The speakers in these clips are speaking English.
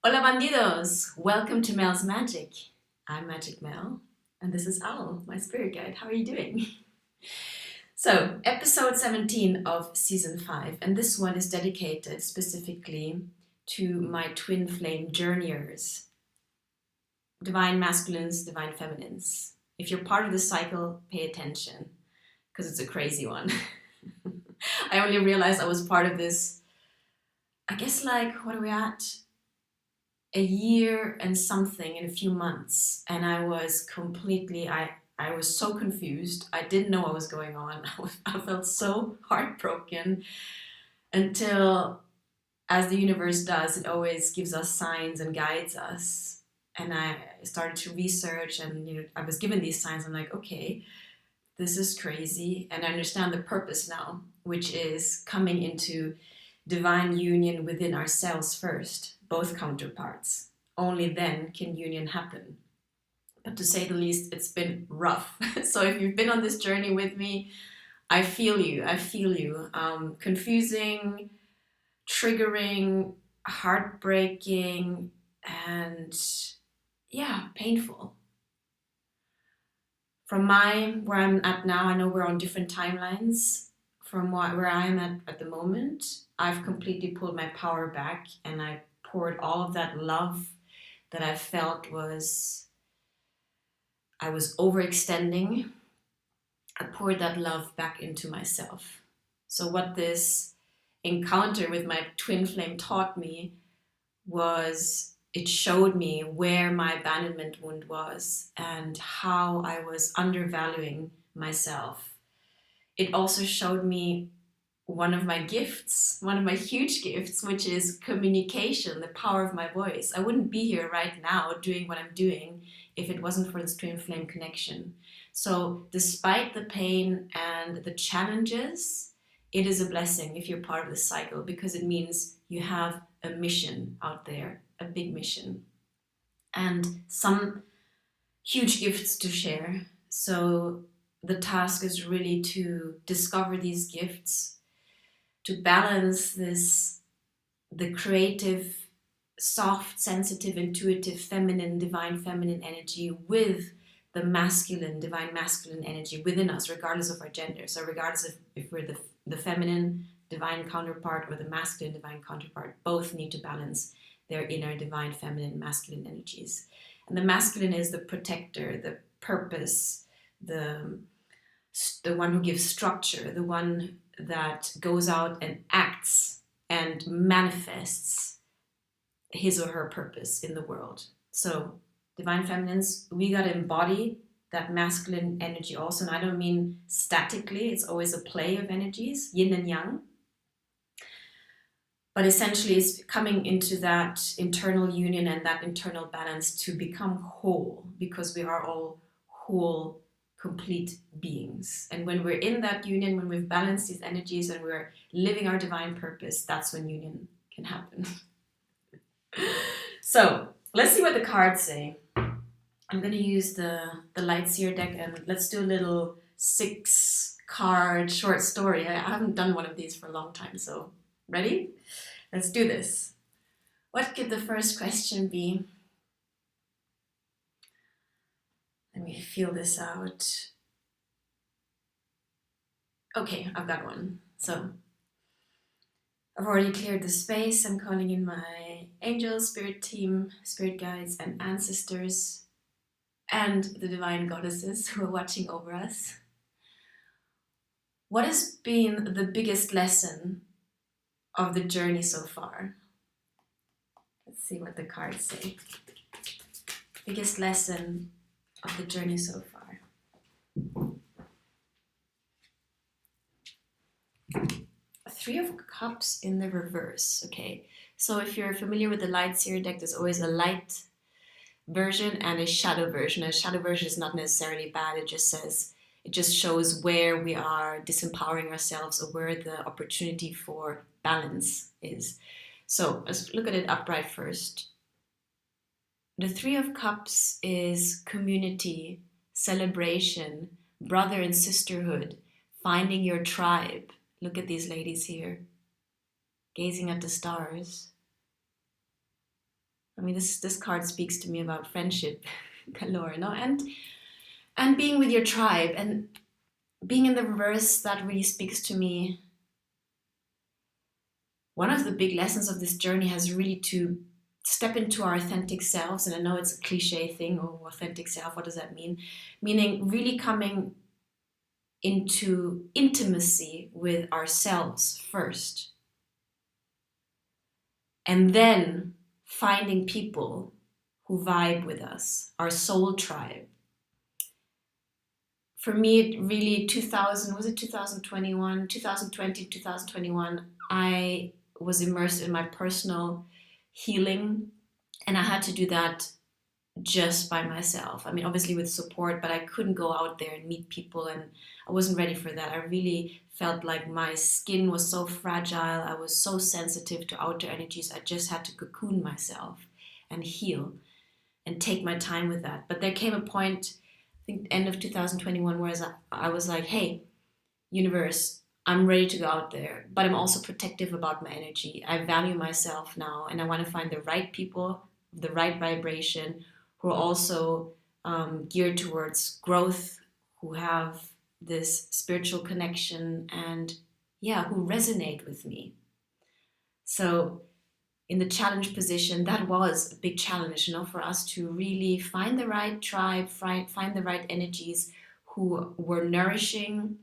Hola Bandidos! Welcome to Mel's Magic. I'm Magic Mel, and this is Owl, my spirit guide. How are you doing? So, episode 17 of season 5, and this one is dedicated specifically to my twin flame journeyers, divine masculines, divine feminines. If you're part of this cycle, pay attention, because it's a crazy one. I only realized I was part of this, I guess, what are we at? A year and something in a few months, and I was so confused. I didn't know what was going on. I felt so heartbroken until, as the universe does, it always gives us signs and guides us. And I started to research, and I was given these signs. I'm like, okay, this is crazy, and I understand the purpose now, which is coming into divine union within ourselves first, both counterparts. Only then can union happen. But to say the least, it's been rough. So if you've been on this journey with me, I feel you. I feel you. Confusing, triggering, heartbreaking, and yeah, painful. From where I'm at now, I know we're on different timelines. From where I am at the moment, I've completely pulled my power back, and I poured all of that love that I felt I was overextending. I poured that love back into myself. So what this encounter with my twin flame taught me was it showed me where my abandonment wound was and how I was undervaluing myself. It also showed me one of my gifts, one of my huge gifts, which is communication, the power of my voice. I wouldn't be here right now doing what I'm doing if it wasn't for this twin flame connection. So, despite the pain and the challenges, it is a blessing if you're part of the cycle because it means you have a mission out there, a big mission, and some huge gifts to share. So, the task is really to discover these gifts, to balance the creative, soft, sensitive, intuitive, feminine, divine feminine energy with the masculine, divine masculine energy within us, regardless of our gender. So regardless of if we're the feminine divine counterpart or the masculine divine counterpart, both need to balance their inner divine feminine masculine energies. And the masculine is the protector, the purpose, the one who gives structure, the one that goes out and acts and manifests his or her purpose in the world. So, divine feminines, we got to embody that masculine energy also. And I don't mean statically, it's always a play of energies, yin and yang. But essentially, it's coming into that internal union and that internal balance to become whole, because we are all whole, complete beings. And when we're in that union, when we've balanced these energies and we're living our divine purpose, that's when union can happen. So let's see what the cards say. I'm going to use the Light Seer deck, and let's do a little 6-card short story. I haven't done one of these for a long time, so ready? Let's do this. What could the first question be? Let me feel this out. Okay, I've got one. So I've already cleared the space. I'm calling in my angels, spirit team, spirit guides, and ancestors, and the divine goddesses who are watching over us. What has been the biggest lesson of the journey so far? Let's see what the cards say. Biggest lesson of the journey so far. Three of Cups in the reverse. Okay, so if you're familiar with the Light Seer deck, there's always a light version and a shadow version. A shadow version is not necessarily bad. It just shows where we are disempowering ourselves or where the opportunity for balance is. So let's look at it upright first. The Three of Cups is community, celebration, brother and sisterhood, finding your tribe. Look at these ladies here, gazing at the stars. I mean, this card speaks to me about friendship galore, no? And being with your tribe, and being in the reverse, that really speaks to me. One of the big lessons of this journey has really to step into our authentic selves. And I know it's a cliche thing, oh, authentic self, what does that mean? Meaning really coming into intimacy with ourselves first. And then finding people who vibe with us, our soul tribe. For me, it really 2021, 2020, 2021, I was immersed in my personal healing, and I had to do that just by myself. I mean, obviously with support, but I couldn't go out there and meet people, and I wasn't ready for that. I really felt like my skin was so fragile. I was so sensitive to outer energies. I just had to cocoon myself and heal and take my time with that. But there came a point, I think end of 2021, where I was like, hey, universe, I'm ready to go out there, but I'm also protective about my energy. I value myself now, and I want to find the right people, the right vibration, who are also geared towards growth, who have this spiritual connection, and yeah, who resonate with me. So in the challenge position, that was a big challenge, for us to really find the right tribe, find the right energies who were nourishing,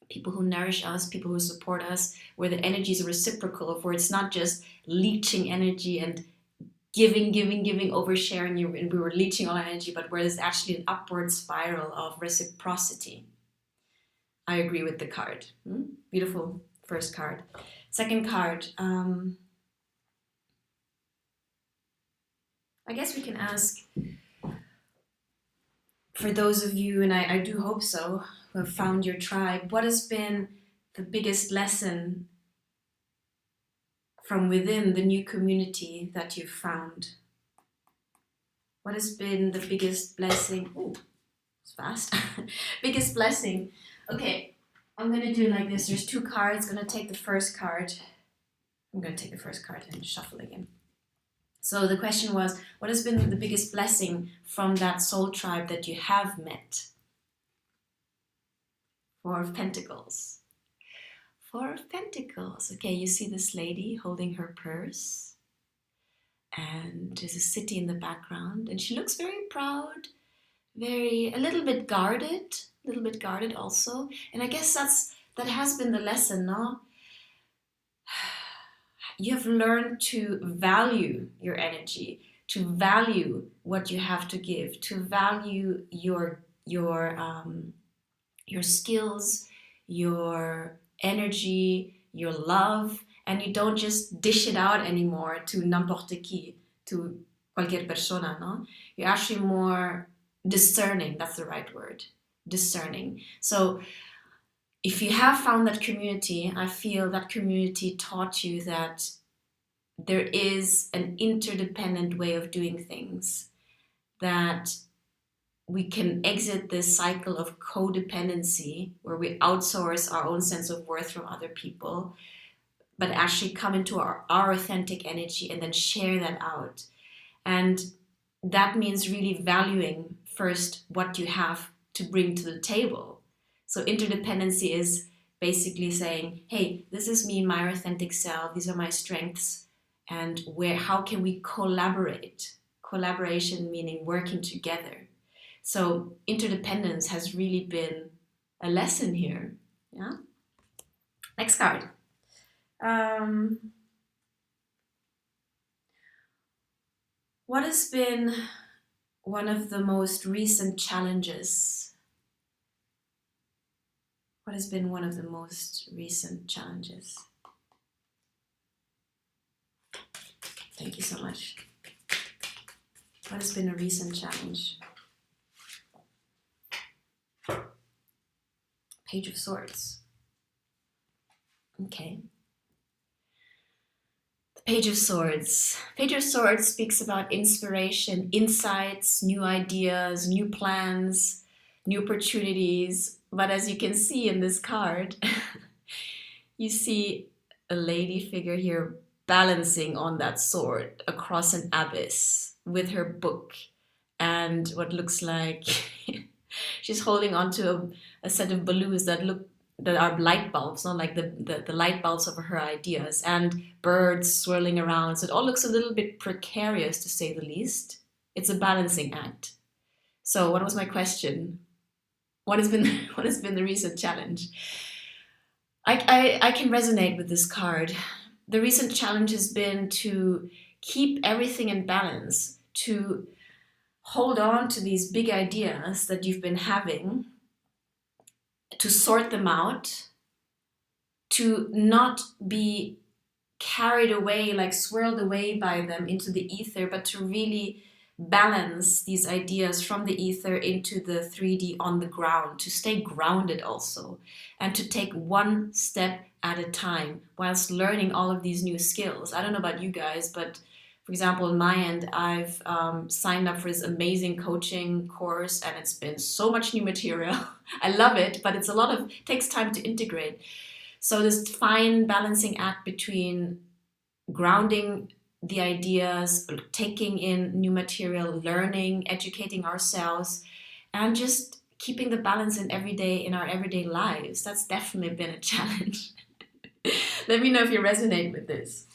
people who nourish us, people who support us, where the energy is reciprocal, of where it's not just leeching energy and giving, oversharing you, and we were leeching all our energy, but where there's actually an upward spiral of reciprocity. I agree with the card. Beautiful first card. Second card, I guess we can ask, for those of you, and I do hope so, who have found your tribe, what has been the biggest lesson from within the new community that you've found? What has been the biggest blessing? Oh, it's fast. Biggest blessing. Okay, I'm going to do it like this. There's two cards. I'm going to take the first card. I'm going to take the first card and shuffle again. So the question was, what has been the biggest blessing from that soul tribe that you have met? Four of Pentacles. Four of Pentacles. Okay, you see this lady holding her purse. And there's a city in the background. And she looks very proud, a little bit guarded also. And I guess that has been the lesson, no? You have learned to value your energy, to value what you have to give, to value your skills, your energy, your love, and you don't just dish it out anymore to n'importe qui, to cualquier persona, no? You're actually more discerning, that's the right word, discerning. So if you have found that community, I feel that community taught you that there is an interdependent way of doing things, that we can exit this cycle of codependency where we outsource our own sense of worth from other people, but actually come into our authentic energy and then share that out. And that means really valuing first what you have to bring to the table. So interdependency is basically saying, hey, this is me, my authentic self, these are my strengths, and how can we collaborate? Collaboration meaning working together. So interdependence has really been a lesson here. Yeah. Next card. What has been one of the most recent challenges? What has been one of the most recent challenges? Thank you so much. What has been a recent challenge? Page of Swords. Okay. The Page of Swords. Page of Swords speaks about inspiration, insights, new ideas, new plans, new opportunities. But as you can see in this card, you see a lady figure here balancing on that sword across an abyss with her book and what looks like she's holding onto a set of balloons that are light bulbs, not like the light bulbs of her ideas, and birds swirling around. So it all looks a little bit precarious, to say the least. It's a balancing act. So what was my question? What has been what has been the recent challenge? I can resonate with this card. The recent challenge has been to keep everything in balance, to hold on to these big ideas that you've been having, to sort them out, to not be carried away, like swirled away by them into the ether, but to really balance these ideas from the ether into the 3D on the ground, to stay grounded also, and to take one step at a time whilst learning all of these new skills. I don't know about you guys, but for example, on my end, I've signed up for this amazing coaching course, and it's been so much new material. I love it, but it takes time to integrate. So this fine balancing act between grounding the ideas, taking in new material, learning, educating ourselves, and just keeping the balance in our everyday lives. That's definitely been a challenge. Let me know if you resonate with this.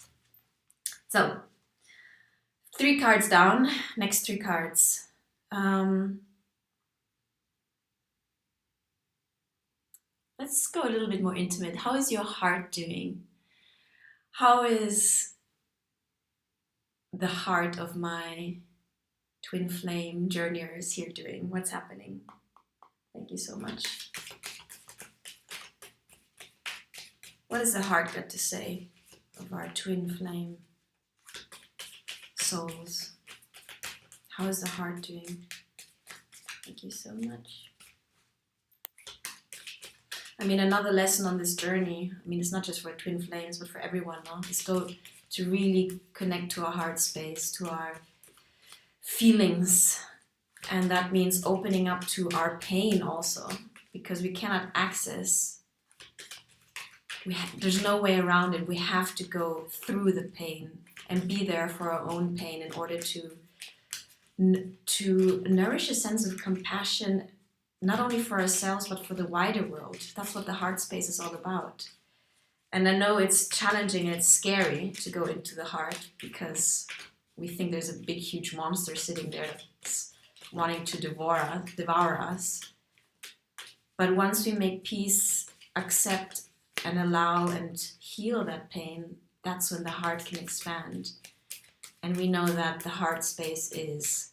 So, 3 cards down, next 3 cards. Let's go a little bit more intimate. How is your heart doing? How is the heart of my twin flame journeyers here doing? What's happening? Thank you so much. What does the heart got to say of our twin flame souls? How is the heart doing? Thank you so much. I mean, another lesson on this journey, I mean, it's not just for twin flames, but for everyone, no? It's to really connect to our heart space, to our feelings. And that means opening up to our pain also, because we cannot access, there's no way around it. We have to go through the pain and be there for our own pain in order to nourish a sense of compassion, not only for ourselves, but for the wider world. That's what the heart space is all about. And I know it's challenging and it's scary to go into the heart, because we think there's a big, huge monster sitting there that's wanting to devour us. But once we make peace, accept and allow and heal that pain, that's when the heart can expand. And we know that the heart space is,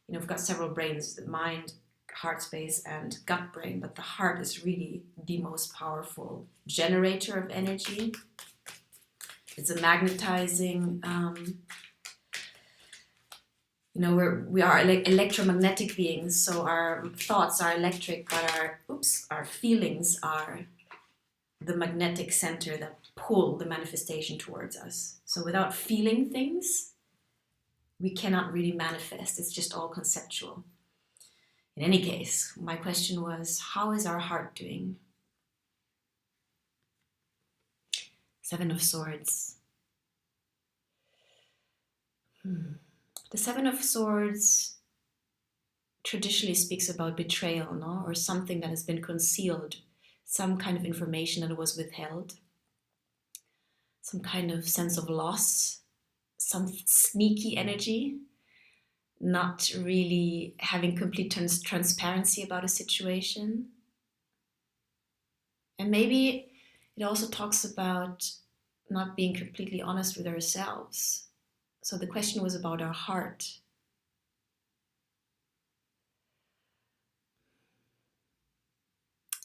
we've got several brains, the mind, heart space, and gut brain, but the heart is really the most powerful generator of energy. It's a magnetizing, we are electromagnetic beings, so our thoughts are electric, but our feelings are the magnetic center that pull the manifestation towards us. So without feeling things, we cannot really manifest. It's just all conceptual. In any case, my question was, how is our heart doing? 7 of Swords. The 7 of Swords traditionally speaks about betrayal, no? Or something that has been concealed, some kind of information that was withheld, some kind of sense of loss, some sneaky energy, not really having complete transparency about a situation. And maybe it also talks about not being completely honest with ourselves. So the question was about our heart.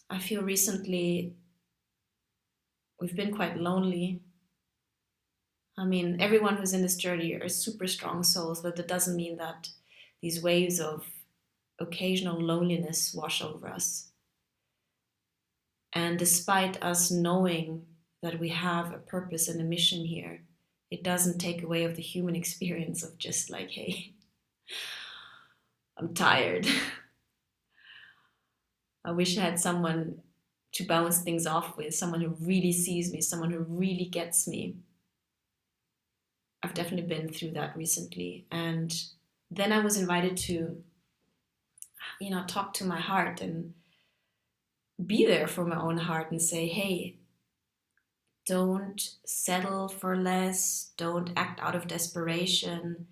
I feel recently we've been quite lonely. I mean, everyone who's in this journey are super strong souls, but that doesn't mean that these waves of occasional loneliness wash over us. And despite us knowing that we have a purpose and a mission here, it doesn't take away of the human experience of just like, hey, I'm tired. I wish I had someone to bounce things off with, someone who really sees me, someone who really gets me. I've definitely been through that recently. And then I was invited to, talk to my heart and be there for my own heart and say, hey, don't settle for less, don't act out of desperation.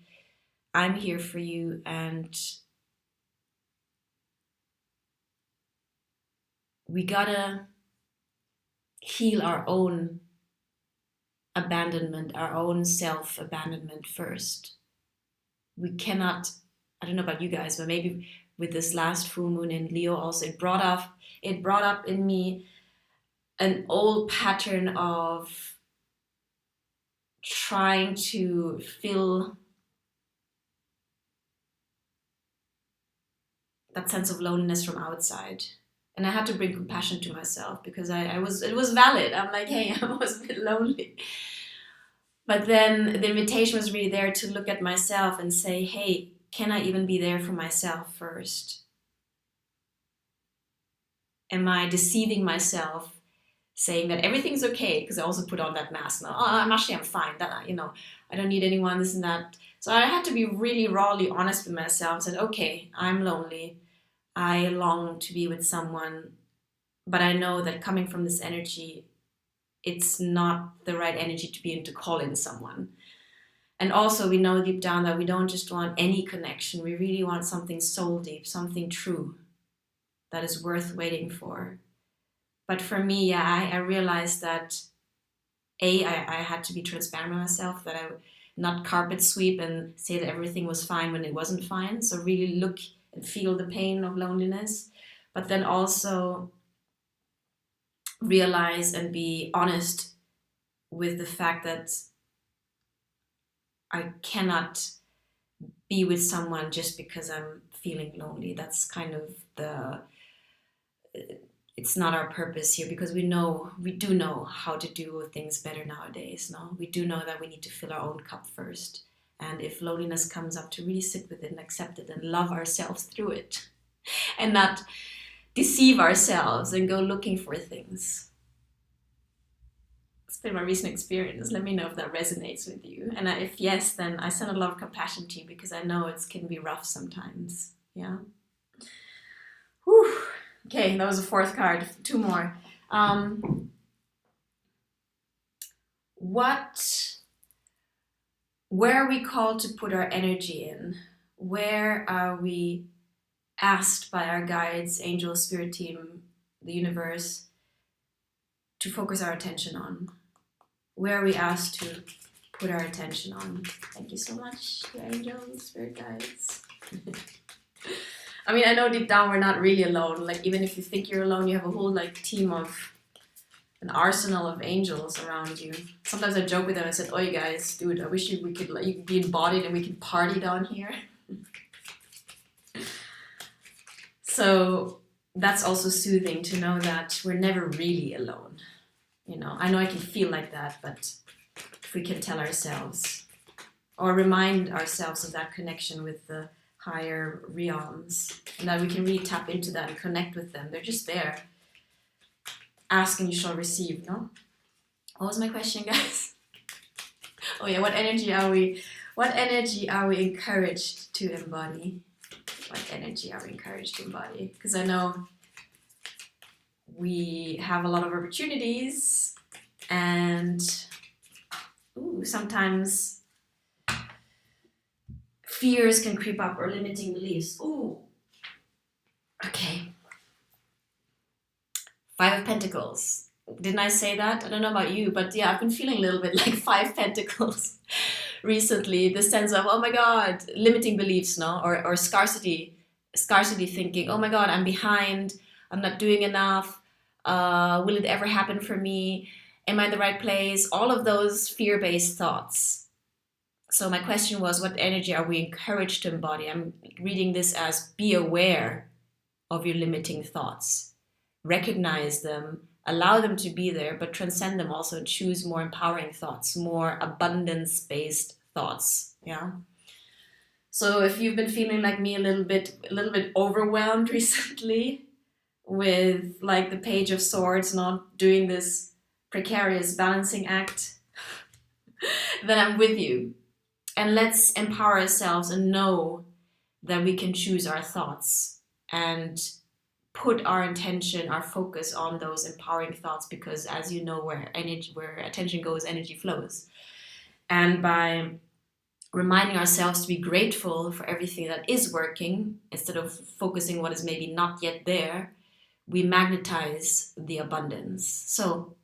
I'm here for you, and we gotta heal our own abandonment, our own self-abandonment first. We cannot, I don't know about you guys, but maybe with this last full moon in Leo also, it brought up in me an old pattern of trying to fill that sense of loneliness from outside. And I had to bring compassion to myself because it was valid. I'm like, hey, I was a bit lonely. But then the invitation was really there to look at myself and say, hey, can I even be there for myself first? Am I deceiving myself, saying that everything's okay? Because I also put on that mask now. Oh, I'm fine. That I don't need anyone, this and that. So I had to be really rawly honest with myself and said, okay, I'm lonely. I long to be with someone, but I know that coming from this energy, it's not the right energy to be in to call in someone. And also we know deep down that we don't just want any connection. We really want something soul deep, something true that is worth waiting for. But for me, yeah, I realized that I had to be transparent with myself, that I would not carpet sweep and say that everything was fine when it wasn't fine. So really look and feel the pain of loneliness, but then also realize and be honest with the fact that I cannot be with someone just because I'm feeling lonely. That's kind of it's not our purpose here, because we do know how to do things better nowadays. No, we do know that we need to fill our own cup first. And if loneliness comes up, to really sit with it and accept it and love ourselves through it and not deceive ourselves and go looking for things. It's been my recent experience. Let me know if that resonates with you. And if yes, then I send a lot of compassion to you, because I know it can be rough sometimes. Yeah. Whew. Okay, that was the fourth card. Two more. Where are we called to put our energy in? Where are we asked by our guides, angels, spirit team, the universe, to focus our attention on? Where are we asked to put our attention on? Thank you so much, angels, spirit guides. I mean, I know deep down we're not really alone. Like, even if you think you're alone, you have a whole team of an arsenal of angels around you. Sometimes I joke with them and said, "Oh, you guys, dude, I wish we could you could be embodied and we could party down here." So that's also soothing to know that we're never really alone. I know I can feel like that, but if we can tell ourselves or remind ourselves of that connection with the higher realms, and that we can really tap into that and connect with them. They're just there. Ask and you shall receive, no? What was my question, guys? Oh yeah, what energy are we encouraged to embody? What energy are we encouraged to embody? Because I know we have a lot of opportunities, and sometimes fears can creep up, or limiting beliefs. Okay. Five of Pentacles. Didn't I say that? I don't know about you, but yeah, I've been feeling a little bit like Five Pentacles recently. The sense of, oh my God, limiting beliefs, no? Or scarcity thinking, oh my God, I'm behind, I'm not doing enough, will it ever happen for me? Am I in the right place? All of those fear-based thoughts. So my question was, what energy are we encouraged to embody? I'm reading this as, be aware of your limiting thoughts. Recognize them, allow them to be there, but transcend them also and choose more empowering thoughts, more abundance-based thoughts. Yeah. So if you've been feeling like me a little bit overwhelmed recently with the Page of Swords, not doing this precarious balancing act, then I'm with you. And let's empower ourselves and know that we can choose our thoughts and put our intention, our focus on those empowering thoughts, because as you know, where attention goes, energy flows. And by reminding ourselves to be grateful for everything that is working instead of focusing what is maybe not yet there, we magnetize the abundance. So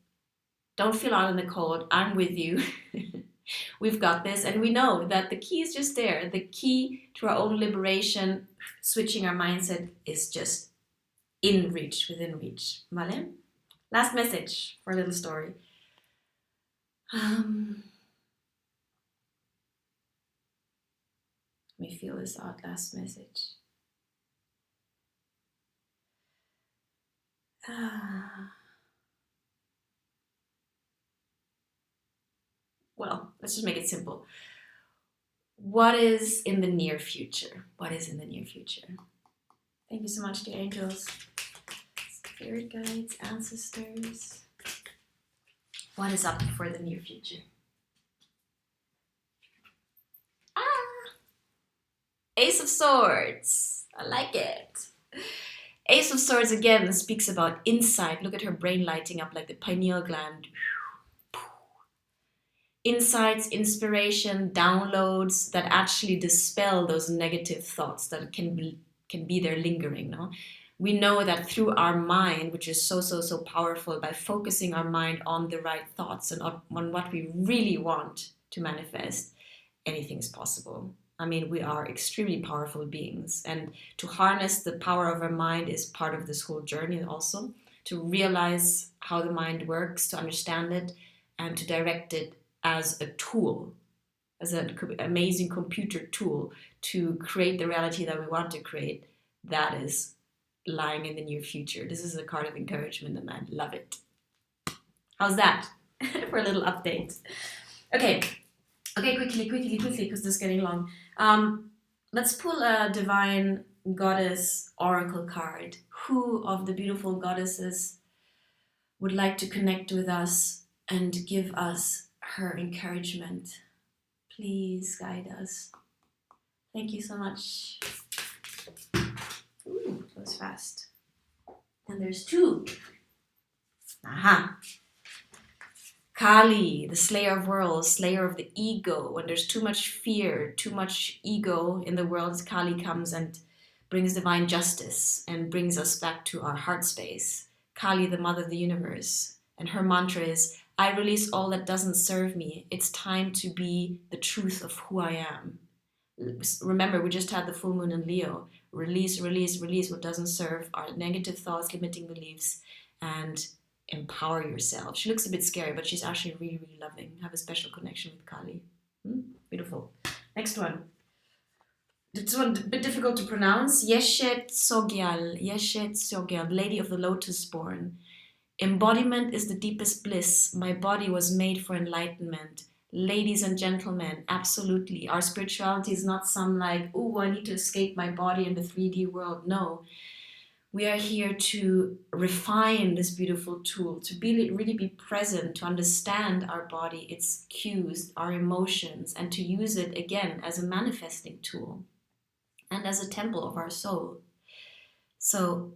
don't feel out in the cold. I'm with you. We've got this, and we know that the key is just there. The key to our own liberation, switching our mindset, is just in reach, within reach. Vale? Last message for a little story. Let me feel this out. Last message. Well, let's just make it simple. What is in the near future? What is in the near future? Thank you so much, dear angels, spirit guides, ancestors. What is up for the near future? Ace of Swords. I like it. Ace of Swords again speaks about insight. Look at her brain lighting up like the pineal gland. Insights, inspiration, downloads that actually dispel those negative thoughts that can be there lingering. No, we know that through our mind, which is so powerful, by focusing our mind on the right thoughts and on what we really want to manifest, anything is possible. I mean, we are extremely powerful beings, and to harness the power of our mind is part of this whole journey also, to realize how the mind works, to understand it, and to direct it as a tool, as an amazing computer tool to create the reality that we want to create. That is lying in the near future. This is a card of encouragement, and I love it. How's that for a little update? Okay, quickly, because this is getting long. Let's pull a divine goddess oracle card. Who of the beautiful goddesses would like to connect with us and give us her encouragement? Please guide us. Thank you so much. Ooh, that was fast. And there's two. Aha. Kali, the slayer of worlds, slayer of the ego. When there's too much fear, too much ego in the world, Kali comes and brings divine justice and brings us back to our heart space. Kali, the mother of the universe. And her mantra is, I release all that doesn't serve me. It's time to be the truth of who I am. Remember, we just had the full moon in Leo. Release what doesn't serve, our negative thoughts, limiting beliefs, and empower yourself. She looks a bit scary, but she's actually really loving. Have a special connection with Kali. Beautiful. Next one. This one a bit difficult to pronounce. Yeshet Sogyal, Lady of the Lotus born. Embodiment is the deepest bliss. My body was made for enlightenment. Ladies and gentlemen, absolutely. Our spirituality is not some like, oh, I need to escape my body in the 3D world. No. We are here to refine this beautiful tool, to really be present, to understand our body, its cues, our emotions, and to use it again as a manifesting tool and as a temple of our soul. So,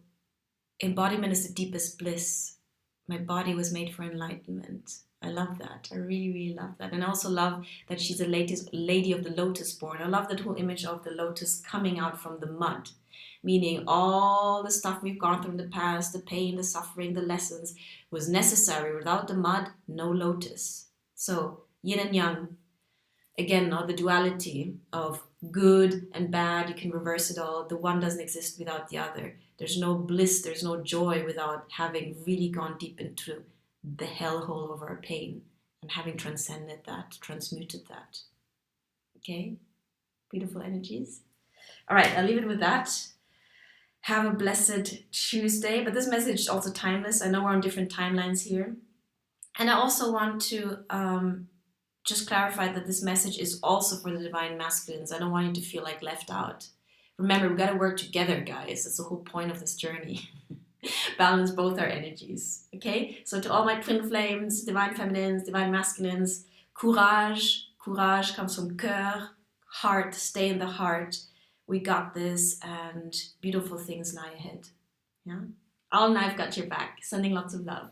embodiment is the deepest bliss. My body was made for enlightenment. I love that. I really love that. And I also love that she's a lady of the lotus born. I love that whole image of the lotus coming out from the mud, meaning all the stuff we've gone through in the past, the pain, the suffering, the lessons, was necessary. Without the mud, no lotus. So yin and yang, again, the duality of good and bad, you can reverse it all. The one doesn't exist without the other. There's no bliss, there's no joy without having really gone deep into the hellhole of our pain and having transcended that, transmuted that. Okay? Beautiful energies. All right, I'll leave it with that. Have a blessed Tuesday. But this message is also timeless. I know we're on different timelines here. And I also want to just clarify that this message is also for the divine masculines. I don't want you to feel like left out. Remember, we've got to work together, guys. That's the whole point of this journey. Balance both our energies. Okay? So to all my twin flames, divine feminines, divine masculines, courage, Courage comes from cœur, heart, stay in the heart. We got this, and beautiful things lie ahead. Yeah. All and I've got your back. Sending lots of love.